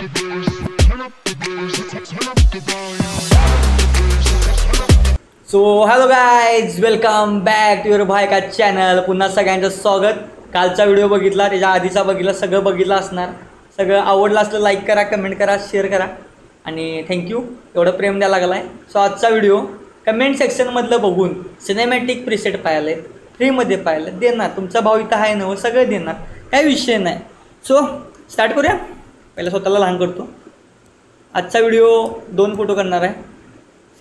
So hello guys, welcome back to your भाई का channel. पुन्हा सगळ्यांचं स्वागत. कालचा व्हिडिओ बघितला, त्याच्या आधीचा बघितला, सगळं बघितलं असणार. सगळं आवडलं असलं लाईक करा, कमेंट करा, शेअर करा आणि थँक्यू, एवढं प्रेम द्यायला लागला आहे. सो आजचा व्हिडिओ कमेंट सेक्शनमधलं बघून सिनेमॅटिक प्रीसेट पाहिले, फ्रीमध्ये पाहिलं, देणार. तुमचा भाऊ इथं आहे ना, सगळं देणार, काही विषय नाही. सो स्टार्ट करूया. पहिला स्वतःला लहान करतो. आजचा व्हिडिओ 2 फोटो करणार आहे.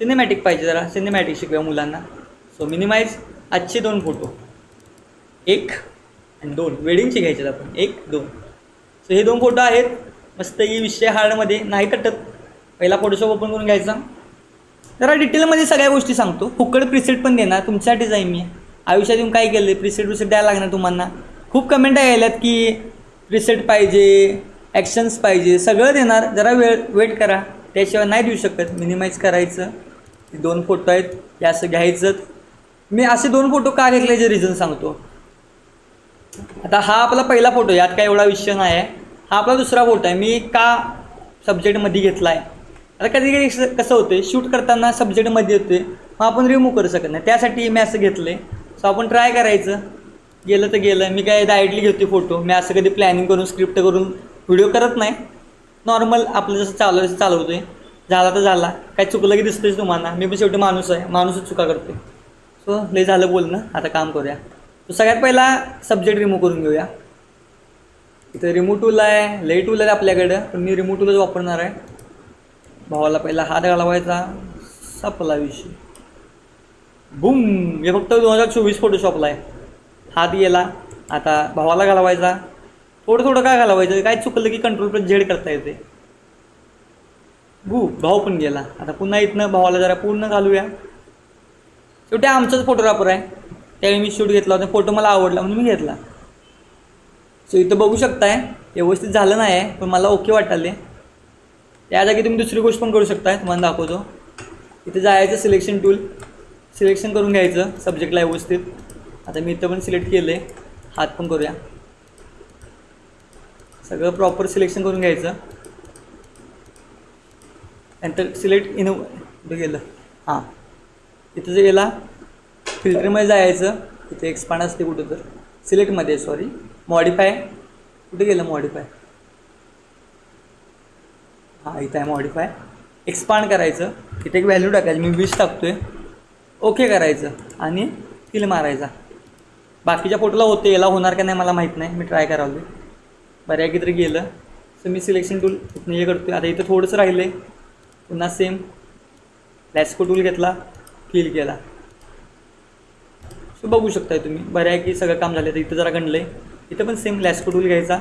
सिनेमॅटिक पाहिजे, जरा सिनेमॅटिक शिकूया मुलांना. सो मिनिमाइज आजचे 2 फोटो, 1 आणि 2 वेडिंगचे घ्यायचे आपण, 1 2. सो हे 2 फोटो आहेत. मस्त ही विषय हार्डमध्ये नाही तटत. पहिला फोटोशॉप ओपन करून घ्यायचा. जरा डिटेलमध्ये सगळ्या गोष्टी सांगतो. फुकट प्रिसेट पण देणार, तुमच्यासाठी जाईन मी. आयुष्यात येऊन काय केलं, प्रिसेट द्यायला लागणार तुम्हाला. खूप कमेंट यायल्यात की प्रिसेट पाहिजे, ॲक्शन्स पाहिजे, सगळं देणार. जरा वेट करा, त्याशिवाय नाही देऊ शकत. मिनिमाइज करायचं. 2 फोटो आहेत, हे असं घ्यायचं. मी असे 2 फोटो का घेतल्याचे रिझन सांगतो. आता हा आपला पहिला फोटो, यात काय एवढा विषय नाही आहे. हा आपला दुसरा फोटो आहे. मी का सब्जेक्टमध्ये घेतला आहे. आता कधी कधी कसं होतं, शूट करताना सब्जेक्टमध्ये येते, मग आपण रिमूव्ह करू शकत नाही. त्यासाठी मी असं घेतलं आहे. सो आपण ट्राय करायचं. गेलं तर गेलं. मी काय डायरेक्टली घेते फोटो. मी असं कधी प्लॅनिंग करून स्क्रिप्ट करून व्हिडिओ करत नाही. नॉर्मल आपलं जसं चालवतो आहे. झाला तर झाला, काय चुकलं की दिसतंच तुम्हाला. मी पण शेवटी माणूस आहे, माणूसच चुका करते. सो लय झालं बोलणं, आता काम करूया. तो सगळ्यात पहिला सब्जेक्ट रिमूव्ह करून घेऊया. इथं रिमूव्ह टूल आहे, लय टूल आहे आपल्याकडं, पण मी रिमूव्ह टूलच वापरणार आहे. भावाला पहिला हात घालवायचा, संपला विषय. बूम. हे फक्त 2024 फोटोशॉपला आहे. हात गेला. आता भावाला घालवायचा. थोडं काय घालवायचं, काय चुकलं की Ctrl+Z करता येते. भाऊ पण गेला. आता पुन्हा इथनं भावाला जरा पूर्ण घालूया. शेवटी आमचाच फोटोग्राफर आहे, त्यावेळी मी शूट घेतला होता. फोटो मला आवडला म्हणून मी घेतला. सो इथं बघू शकताय, व्यवस्थित झालं नाही आहे, पण मला ओके वाटाले. त्या जागी तुम्ही दुसरी गोष्ट पण करू शकताय, तुम्हाला दाखवतो. इथं जायचं, सिलेक्शन टूल, सिलेक्शन करून घ्यायचं सब्जेक्टला व्यवस्थित. आता मी इथं पण सिलेक्ट केलं आहे. हात पण करूया. सगळं प्रॉपर सिलेक्शन करून घ्यायचं. नंतर सिलेक्ट कुठे गेलं, हां इथं जे गेला फिल्टरमध्ये जायचं. इथे एक्सपांड असते कुठं तर, सिलेक्टमध्ये, सॉरी, मॉडिफाय. कुठे गेलं मॉडिफाय, हां इथं आहे मॉडिफाय. एक्सपांड करायचं. इथे एक व्हॅल्यू टाकायची, मी 20 टाकतो आहे. ओके करायचं आणि फिल मारायचा. बाकीच्या फोटोला होते, याला होणार का नाही मला माहीत नाही, मी ट्राय करावं. बऱ्यापैकी तरी गेलं. सो मी सिलेक्शन टूल इथं हे करतो. आता इथं थोडंसं राहिलं आहे. पुन्हा सेम लॅस्को टूल घेतला, फिल केला. सो बघू शकताय तुम्ही, बऱ्यापैकी सगळं काम झालं. तर इथं जरा गणलं आहे. इथं पण सेम लॅस्को टूल घ्यायचा,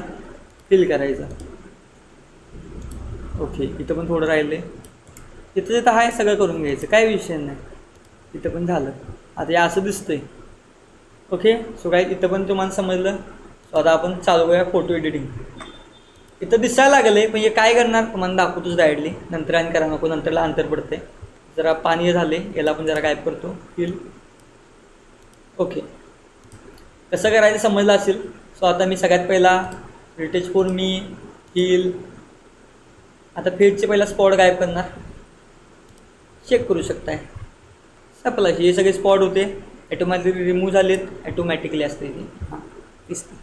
फिल करायचा. ओके. इथं पण थोडं राहिलं आहे. इथं आहे सगळं करून घ्यायचं, काय विषय नाही. इथं पण झालं. आता हे असं दिसतंय. ओके. सो काय इथं पण तुम्हाला समजलं. सो आता आपण चालू करूया फोटो एडिटिंग. इथं दिसायला लागलं आहे, पण हे काय करणार तुम्हाला दाखवतोच डायरेक्टली. नंतर आणि करा नको, नंतरला अंतर पडते. जरा पाणी झाले, याला पण जरा गायब करतो, फिल. ओके. कसं करायचं समजलं असेल. सो आता मी सगळ्यात पहिला रिटेच फॉर मी, फिल. आता फेडचे पहिला स्पॉट गायब करणार. चेक करू शकताय, संपलाशी हे सगळे स्पॉट होते, ॲटोमॅटिकली रिमूव्ह झालेत. ॲटोमॅटिकली असते इथे, हां दिसते.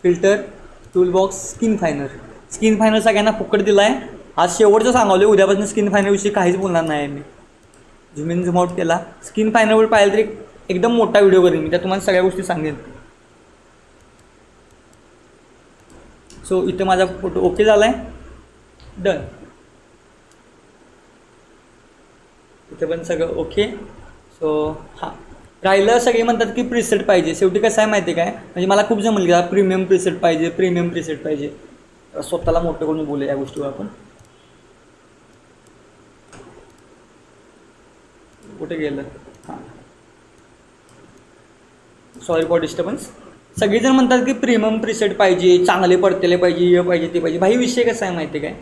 Filter, toolbox, skin फायनर. स्किन फायनर सगळ्यांना फुकट दिला आहे. आज शेवटचं सांगावलं, उद्यापासून स्किन फायनरविषयी काहीच बोलणार नाही आहे मी. झूम इन झूम आउट केला. स्किन फायनरवर पाहिलं तरी एकदम मोठा व्हिडिओ करेन मी, त्यात तुम्हाला सगळ्या गोष्टी सांगेन. सो इथं माझा फोटो ओके झाला आहे, डन. इथं पण सगळं ओके. सो हां राहिलं, सगळे म्हणतात की प्रीसेट पाहिजे. शेवटी कसं आहे माहिती आहे काय, म्हणजे मला खूप जण म्हणले प्रीमियम प्रीसेट पाहिजे, प्रीमियम प्रीसेट पाहिजे. स्वतःला मोठं करून बोलूया या गोष्टीवर आपण. कुठे गेलं, हां सॉरी फॉर डिस्टर्बन्स. सगळेजण म्हणतात की प्रीमियम प्रीसेट पाहिजे, चांगले पडतेले पाहिजे, हे पाहिजे ते पाहिजे. भाई विषय कसा आहे माहिती आहे काय,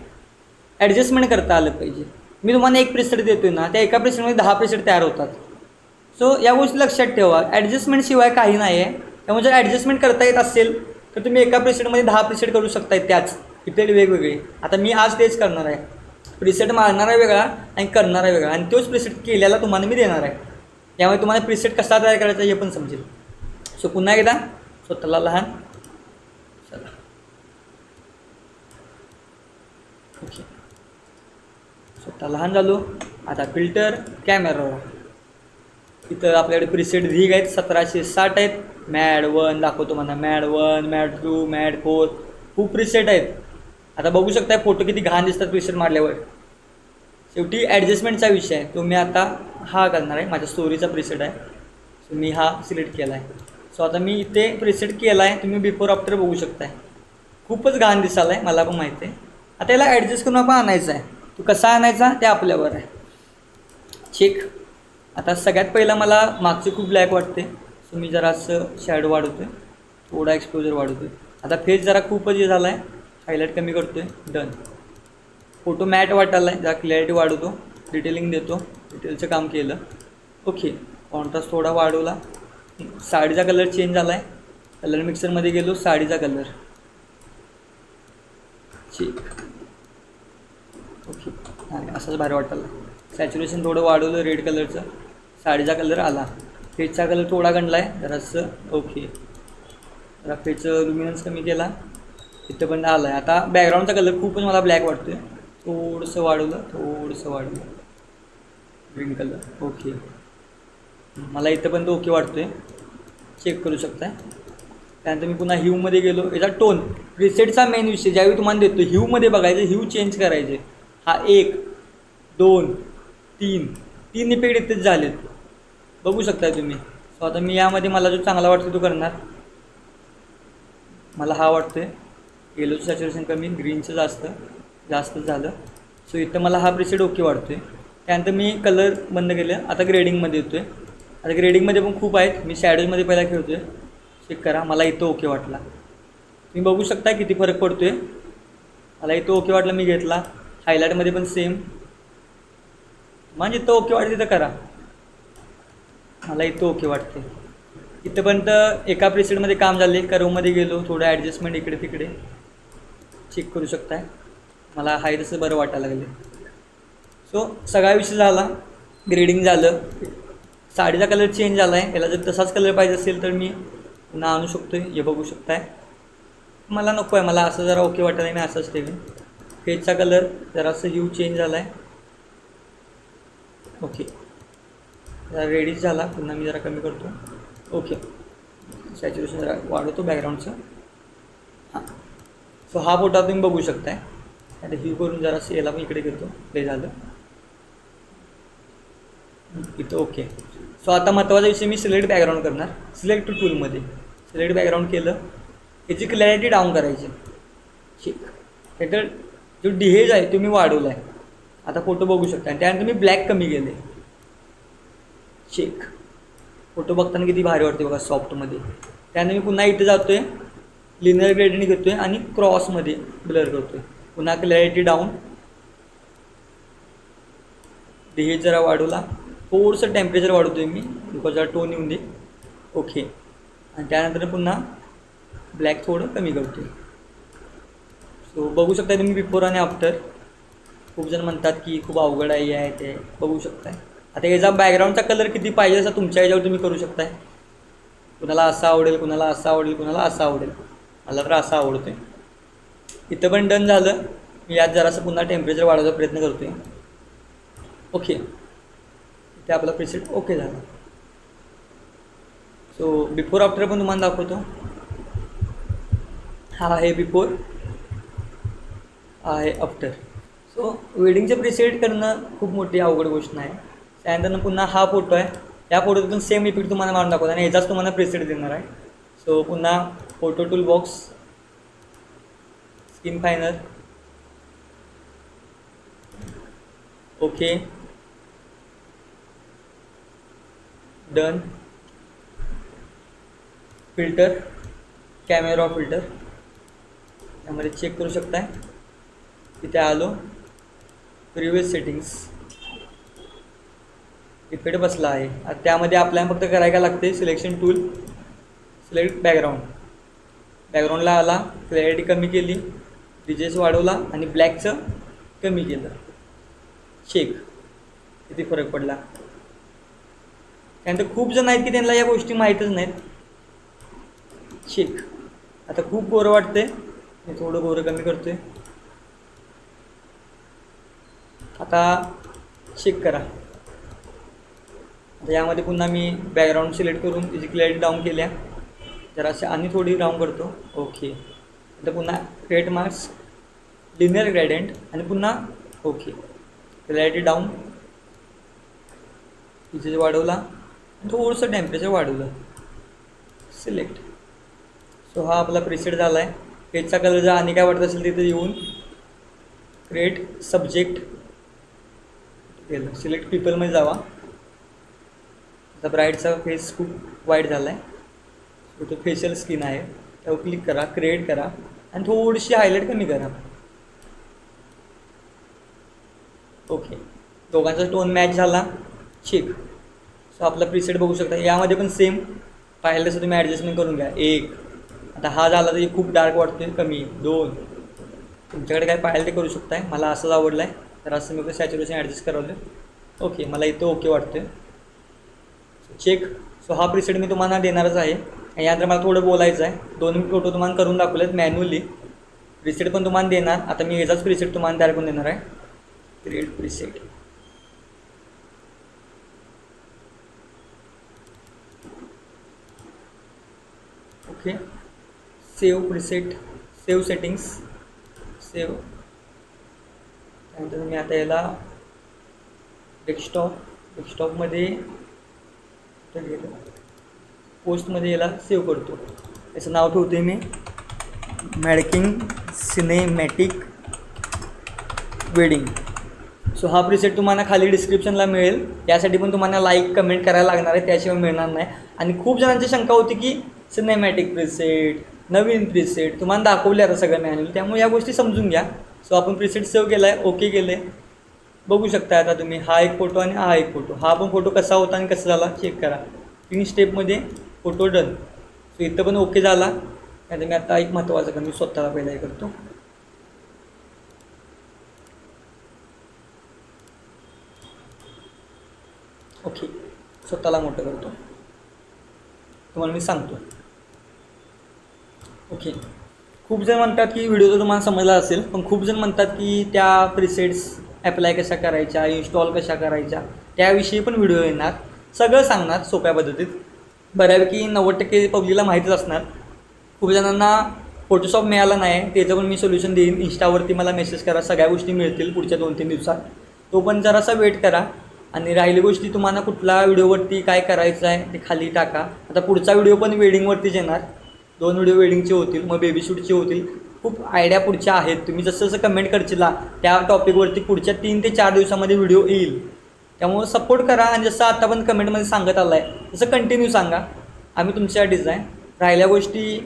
ॲडजस्टमेंट करता आलं पाहिजे. मी तुम्हाला एक प्रीसेट देतोय ना, त्या एका प्रीसेटमध्ये 10 प्रीसेट तयार होतात. सो या गोष्टी लक्षात ठेवा, ॲडजस्टमेंटशिवाय काही नाही आहे. त्यामुळे जर ॲडजस्टमेंट करता येत असेल तर तुम्ही एका प्रीसेटमध्ये 10 प्रीसेट करू शकताय त्याच. इफेक्ट वेगवेगळे. आता मी आज तेच करणार आहे, प्रिसेट मारणार आहे वेगळा आणि करणार आहे वेगळा, आणि तोच प्रिसेट केलेला तुम्हाला मी देणार आहे. त्यामुळे तुम्हाला प्रिसेट कसा तयार करायचा हे पण समजेल. सो पुन्हा एकदा स्वतःला लहान, चला ओके, स्वतः लहान झालो. आता फिल्टर कॅमेरा, इथं आपल्याकडे प्रिसेट झिग आहेत 1760 आहेत. मॅड 1 दाखवतो मला, मॅड 1, मॅड 2, मॅड 4, खूप प्रिसेट आहेत. आता बघू शकता फोटो किती घाण दिसतात प्रिसेट मारल्यावर. शेवटी ॲडजस्टमेंटचा विषय आहे. तो मी आता हा करणार आहे, माझ्या स्टोरीचा प्रिसेट आहे. सो मी हा सिलेक्ट केला आहे. सो आता मी इथे प्रिसेट केला आहे, तुम्ही बिफोर आफ्टर बघू शकताय. खूपच घाण दिसायला आहे, मला पण माहिती आहे. आता याला ॲडजस्ट करून आपण आणायचा आहे. तो कसा आणायचा ते आपल्यावर आहे. चेक. आता सगळ्यात पहिला मला मागचे खूप ब्लॅक वाटते, सो मी जरा असं शॅडो वाढवतो आहे, थोडा एक्सपोजर वाढवतो आहे. आता फेस जरा खूपच हे झाला आहे, हायलाईट कमी करतो आहे. डन. फोटो मॅट वाटायला आहे, जरा क्लॅरिटी वाढवतो, डिटेलिंग देतो, डिटेलचं काम केलं. ओके. कॉन्ट्रास्ट थोडा वाढवला. साडीचा कलर चेंज झाला आहे, कलर मिक्सरमध्ये गेलो, साडीचा कलर चेक. ओके. हां असंच भारी वाटायला. सॅच्युरेशन थोडं वाढवलं रेड कलरचं, साडीचा कलर आला. फेसचा कलर थोडा गणला आहे जरासं. ओके. जरा फेसचं लुमिनन्स कमी केला, इथं पण आला आहे. आता बॅकग्राऊंडचा कलर खूपच मला ब्लॅक वाटतो आहे, थोडंसं वाढवलं, थोडंसं वाढवलं, ग्रीन कलर. ओके. मला इथं पण तो ओके वाटतो आहे, चेक करू शकता. त्यानंतर मी पुन्हा ह्यूमध्ये गेलो. याचा टोन प्रिसेटचा मेन विषय, ज्यावेळी तुम्हाला देतो ह्यूमध्ये बघायचं, ह्यू चेंज करायचे. हा 1, 2, 3 इफेक्ट इथेच झालेत, बघू शकता तुम्ही. सो आता मी यामध्ये मला जो चांगला वाटतो तो करणार. मला हा वाटतो आहे, येलोचं सॅच्युरेशन कमी, ग्रीनचं जास्तच झालं. सो इथं मला हा प्रिसेट ओके वाटतो आहे. त्यानंतर मी कलर बंद केलं. आता ग्रेडिंगमध्ये येतो आहे. आता ग्रेडिंगमध्ये पण खूप आहेत, मी शॅडोजमध्ये पहिला खेळतो आहे. चेक करा, मला इथं ओके वाटला. तुम्ही बघू शकता किती फरक पडतो आहे. मला इथं ओके वाटलं, मी घेतला. हायलाईटमध्ये पण सेम, म्हणजे इथं ओके वाटते तर करा. मला इथं ओके वाटते. इथंपर्यंत एका प्रिसेटमध्ये काम झाले. कर्वमध्ये गेलो, थोडं ॲडजस्टमेंट इकडे तिकडे चेक करू शकताय. मला हाय तसं बरं वाटायला लागले. सो सगळा विषय झाला, ग्रेडिंग झालं. साडीचा कलर चेंज झाला आहे, याला जर तसाच कलर पाहिजे असेल तर मी पुन्हा आणू शकतो आहे, हे बघू शकताय. मला नको आहे, मला असं जरा ओके वाटत आहे, मी असंच ठेवेन. फेसचा कलर जरासं ह्यू चेंज झाला आहे. ओके. जरा रेडीच झाला, पुन्हा मी जरा कमी करतो. ओके. सॅच्युरेशन जरा वाढवतो बॅकग्राऊंडचं. हां. सो हा फोटो तुम्ही बघू शकताय. आता ह्यू करून जरासं याला पण इकडे घेतो, प्ले झालं इथं. ओके. सो आता महत्त्वाचा विषय, मी सिलेक्ट बॅकग्राऊंड करणार. सिलेक्ट टूलमध्ये सिलेक्ट बॅकग्राऊंड केलं, याची क्लॅरिटी डाऊन करायची. ठीक. त्यातर जो डिहेज आहे तो मी वाढवला आहे. आता फोटो बघू शकता. आणि त्यानंतर मी ब्लॅक कमी केले. चेक. फोटो बघताना किती भारी वाटते बघा सॉफ्टमध्ये. त्यानंतर मी पुन्हा इथे जातो आहे, लिनियर ग्रेडिंग घेतो आहे आणि क्रॉसमध्ये ब्लर करतो आहे. पुन्हा क्लॅरिटी डाऊन, डिहेज जरा वाढवला, थोडंसं टेम्परेचर वाढवतो आहे मी, बिकॉज जरा टोन येऊन दे. ओके. आणि त्यानंतर पुन्हा ब्लॅक थोडं कमी करतो आहे. सो बघू शकता तुम्ही बिफोर आणि आफ्टर. खूप जण म्हणतात की खूप अवघड आहे ते, बघू शकताय. आता याचा बॅकग्राऊंडचा कलर किती पाहिजे असं तुमच्या ह्याच्यावर तुम्ही करू शकताय. कुणाला असा आवडेल, कुणाला असा आवडेल, कुणाला असा आवडेल. मला तर असा आवडतो आहे. इथं पण डन झालं. मी यात जरासं पुन्हा टेम्परेचर वाढवायचा प्रयत्न करतो आहे. ओके. इथे आपला प्रिसेट ओके झाला. सो बिफोर आफ्टर पण तुम्हाला दाखवतो. हा आहे बिफोर, हा आहे आफ्टर. सो वेडिंगचे प्रिसेट करणं खूप मोठी अवघड गोष्ट नाही. त्यानंतर पुन्हा हा फोटो आहे, या फोटोतून सेम इफेक्ट तुम्हाला मारून दाखवतो आणि याचाच तुम्हाला प्रिसेट देणार आहे. सो पुन्हा photo toolbox, skin finer. Okay. Done. Filter, camera filter, त्यामध्ये चेक करू शकताय. इथे आलो, प्रिव्हियस सेटिंग्स, इफेक्ट बसला आहे. आता त्यामध्ये आपल्याला फक्त करायला लागते सिलेक्शन टूल, सिलेक्ट बॅकग्राऊंड. बॅकग्राऊंडला आला, क्लॅरिटी कमी केली, रिजेस वाढवला आणि ब्लॅकचं कमी केलं. चेक किती फरक पडला. त्यानंतर खूप जण आहेत की त्यांना या गोष्टी माहीतच नाहीत. चेक. आता खूप गोरं वाटते, मी थोडं गोरं कमी करतोय. आता चेक करा. आता यामध्ये पुन्हा मी बॅकग्राऊंड सिलेक्ट करून त्याची क्लॅरिटी डाऊन केल्या, जरा असे आणि थोडी डाऊन करतो. ओके. आता पुन्हा क्रिएट मार्क्स, लिनियर ग्रेडियंट आणि पुन्हा ओके. क्लॅरिटी डाऊन, तिचे वाढवला आणि थोडंसं टेम्परेचर वाढवलं. सिलेक्ट. सो हा आपला प्रीसेट झाला आहे. पेजचा कलर जर आणि काय वाटत असेल तिथे येऊन क्रिएट सब्जेक्ट केलं. सिलेक्ट पीपलमध्ये जावा. आता ब्राईटचा फेस खूप वाईट झाला आहे, सो तो फेशियल स्किन आहे, त्यावर क्लिक करा, क्रिएट करा आणि थोडीशी हायलाईट कमी करा. ओके. दोघांचा टोन मॅच झाला. चेक. सो आपला प्रीसेट बघू शकता. यामध्ये पण सेम पाहिलं तसं तुम्ही ॲडजस्टमेंट करून घ्या. 1. आता हा झाला तरी खूप डार्क वाटतोय, कमी. 2. तुमच्याकडे काय पाहिलं ते करू शकताय. मला असंच आवडलं आहे, तर असं मी सॅच्युरेशन ॲडजस्ट करवलं. ओके. मला इथं ओके वाटतं. चेक. सो हा प्रीसेट मी तुम्हाला देणारच आहे. आणि यानंतर मला थोडं बोलायचं आहे. 2 फोटो तुम्हाला करून दाखवलेत मॅन्युअली. प्रीसेट पण तुम्हाला देणार. आता मी याचाच प्रीसेट तुम्हाला तयार करून देणार आहे. Create preset. Okay. Save preset, save settings, save. त्यानंतर मी आता याला डेस्कटॉपमध्ये गेलं, पोस्टमध्ये याला सेव्ह करतो. याचं नाव ठेवते me making cinematic wedding. So हा प्रीसेट तुम्हाला खाली डिस्क्रिप्शनला मिळेल. यासाठी पण तुम्हाला लाईक कमेंट करायला लागणार आहे, त्याशिवाय मिळणार नाही. आणि खूप जणांची शंका होती की सिनेमॅटिक प्रीसेट, नवीन प्रीसेट तुम्हाला दाखवले आता सगळं मॅन्युअल, त्यामुळे या गोष्टी समजून घ्या. सो आपण प्रीसेट सेव्ह केला आहे, ओके केलं आहे. बघू शकता आता तुम्ही हा एक फोटो आणि हा एक फोटो. हा पण फोटो कसा होता आणि कसा झाला चेक करा. 3 स्टेपमध्ये फोटो डन. सो इथं पण ओके झाला. त्यानंतर मी आता एक महत्त्वाचं काम मी स्वतःला पहिला हे करतो. ओके. स्वतःला मोठं करतो, तुम्हाला मी सांगतो. ओके. खूप जण म्हणतात की व्हिडिओ तर तुम्हाला समजला असेल, पण खूप जण म्हणतात की त्या प्रीसेट्स ॲप्लाय कशा करायच्या, इन्स्टॉल कशा करायच्या, त्याविषयी पण व्हिडिओ येणार. सगळं सांगणार सोप्या पद्धतीत. बऱ्यापैकी 90% पब्लिकला माहितीच असणार. खूप जणांना फोटोशॉप मिळाला नाही, त्याचं पण मी सोल्युशन देईन. इंस्टावरती मला मेसेज करा, सगळ्या गोष्टी मिळतील पुढच्या 2-3 दिवसात. तो पण जरासा वेट करा. आणि राहिली गोष्टी तुम्हाला कुठल्या व्हिडिओवरती काय करायचं आहे ते खाली टाका. आता पुढचा व्हिडिओ पण वेडिंगवरतीच येणार. 2 व्हिडिओ वेडिंगचे होतील, मग बेबीशूटचे होतील. खूप आयडिया पुढच्या आहेत. तुम्ही जसं जसं कमेंट करशीला त्या टॉपिकवरती पुढच्या 3 ते 4 दिवसामध्ये व्हिडिओ येईल. त्यामुळे सपोर्ट करा. आणि जसं आता पण कमेंटमध्ये सांगत आला आहे तसं कंटिन्यू सांगा, आम्ही तुमच्यासाठीच आहे. राहिल्या गोष्टी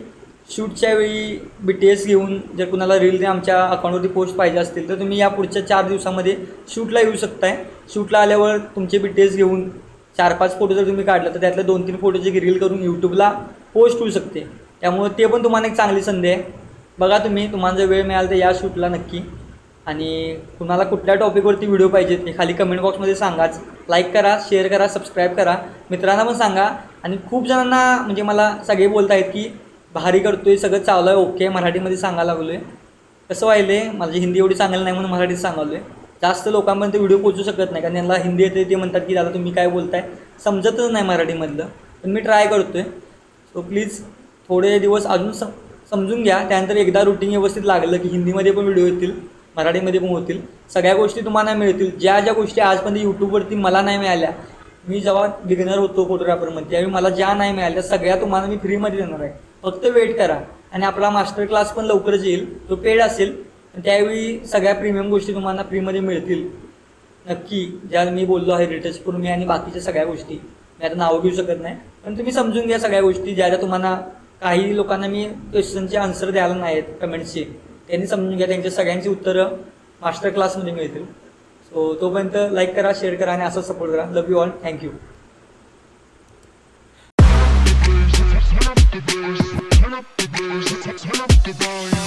शूटच्या वेळी BTS घेऊन जर कुणाला रील आमच्या अकाउंटवरती पोस्ट पाहिजे असतील तर तुम्ही या पुढच्या 4 दिवसामध्ये शूटला येऊ शकताय. शूटला आल्यावर तुमचे BTS घेऊन 4-5 फोटो जर तुम्ही काढलं तर त्यातल्या 2-3 फोटोची रील करून यूट्यूबला पोस्ट होऊ शकते. त्यामुळे ते पण तुम्हाला एक चांगली संधी आहे. बघा तुम्ही, तुम्हाला जर वेळ मिळाला तर या शूटला नक्की. आणि कुणाला कुठल्या टॉपिकवरती व्हिडिओ पाहिजेत ते खाली कमेंट बॉक्समध्ये सांगाच. लाईक करा, शेअर करा, सबस्क्राईब करा, मित्रांना पण सांगा. आणि खूप जणांना म्हणजे मला सगळे बोलत आहेत की भारी करतोय, सगळं चालू आहे, ओके. मराठीमध्ये सांगायला लागलो आहे. कसं व्हायलं आहे, माझी हिंदी एवढी चांगली नाही म्हणून मराठीत सांगालो आहे. जास्त लोकांपर्यंत व्हिडिओ पोचू शकत नाही कारण त्यांना हिंदी येते. ते म्हणतात की दादा तुम्ही काय बोलताय, समजतच नाही मराठीमधलं. पण मी ट्राय करतो आहे. सो प्लीज थोडे दिवस अजून समजून घ्या. त्यानंतर एकदा रुटीन व्यवस्थित लागलं की हिंदीमध्ये पण व्हिडिओ येतील, मराठीमध्ये पण होतील. सगळ्या गोष्टी तुम्हाला मिळतील. ज्या ज्या गोष्टी आजपर्यंत यूट्यूबवरती मला नाही मिळाल्या, मी जेव्हा बिगिनर होतो फोटोग्राफरमध्ये त्यावेळी मला ज्या नाही मिळाल्या सगळ्या तुम्हाला मी फ्रीमध्ये देणार आहे. फक्त वेट करा. आणि आपला मास्टर क्लास पण लवकरच येईल, तो पेड असेल. त्यावेळी सगळ्या प्रीमियम गोष्टी तुम्हाला फ्रीमध्ये मिळतील नक्की. ज्या मी बोललो आहे रिटच करून मी आणि बाकीच्या सगळ्या गोष्टी मी आता नावं घेऊ शकत नाही, पण तुम्ही समजून घ्या सगळ्या गोष्टी. ज्या ज्या तुम्हाला काही लोकांना मी क्वेश्चनचे आन्सर द्यायला नाही आहेत कमेंट्सचे, त्यांनी समजून घ्या. त्यांच्या सगळ्यांची उत्तरं मास्टर क्लासमध्ये मिळतील. सो तोपर्यंत लाईक करा, शेअर करा आणि असं सपोर्ट करा. Love you all. Thank you. Turn up the volume.